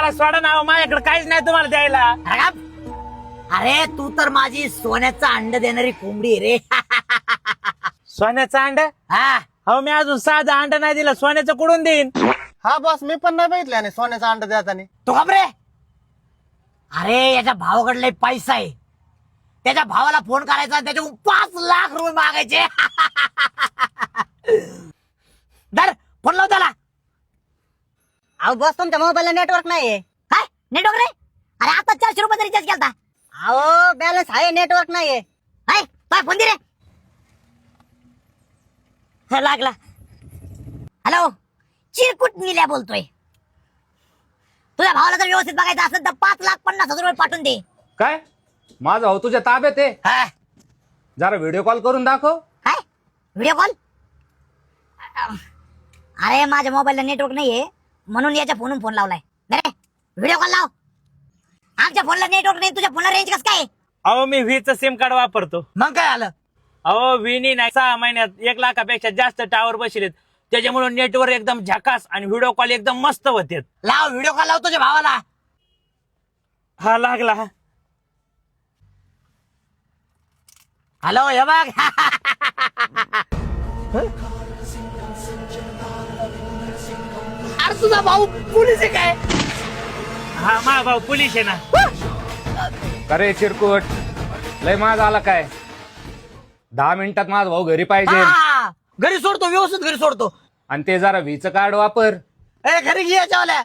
मला सोडा ना, माझ्याकडे काहीच नाही तुम्हाला द्यायला. अरे तू तर माझी सोन्याचा अंड देणारी कोंबडी आहे रे. सोन्याचं अंड? हा हो, मी अजून साधं अंड नाही दिलं, सोन्याचं कुठून देईन? हा बॉस, मी पण नाही बघितलं आणि सोन्याचा अंडा देताना. तो घाबरे. अरे याच्या भावाकडले पैसा आहे, त्याच्या भावाला फोन करायचा, त्याच्याकडून 5 लाख रुपये मागायचे. दर फोन लाव त्याला. अहो बॉस, तुमच्या मोबाईलला नेटवर्क नाहीये. काय नेटवर्क रे? अरे आता 400 रुपये रिचार्ज केलता. अहो बॅलन्स आहे, नेटवर्क नाहीये. हाय काय फोन दे रे. हा, लागला. हॅलो, चिरकुट निल्या बोलतोय. तुझ्या भावाला जर व्यवस्थित बघायचं असेल तर 5,50,000 रुपये पाठवून दे. काय माझा भाऊ तुझ्या ताब्यात आहे? हा, जरा व्हिडिओ कॉल करून दाखव. काय व्हिडिओ कॉल? अरे माझ्या मोबाईलला नेटवर्क नाहीये म्हणून याच्या फोनून फोन लावलाय. अरे व्हिडिओ कॉल लाव. आमच्या फोनला नेटवर्क नाही, तुझ्या फोनला रेंज कसं काय? अहो मी व्हीचं सिम कार्ड वापरतो. मग काय आलं? अहो व्हीनी नाही, 6 महिन्यात 1 लाखापेक्षा जास्त टावर बसलेत, त्याच्यामुळे नेटवर्क एकदम झकास आणि व्हिडिओ कॉल एकदम मस्त होते. लाव व्हिडिओ कॉल लाव तुझ्या भावाला. हा लागला. हॅलो, हे बघ. अरे तुझा भाऊ पोलीस आहे काय? हा, मा भाऊ पोलीस आहे ना. अरे चिरकुट, लय माग आला काय? 10 मिनिटात माझा भाऊ घरी पाहिजे. हा, घरी सोडतो, व्यवस्थित घरी सोडतो. आणि ते जरा व्हीचं कार्ड वापर. ए घरी घे याच्यावाल्या.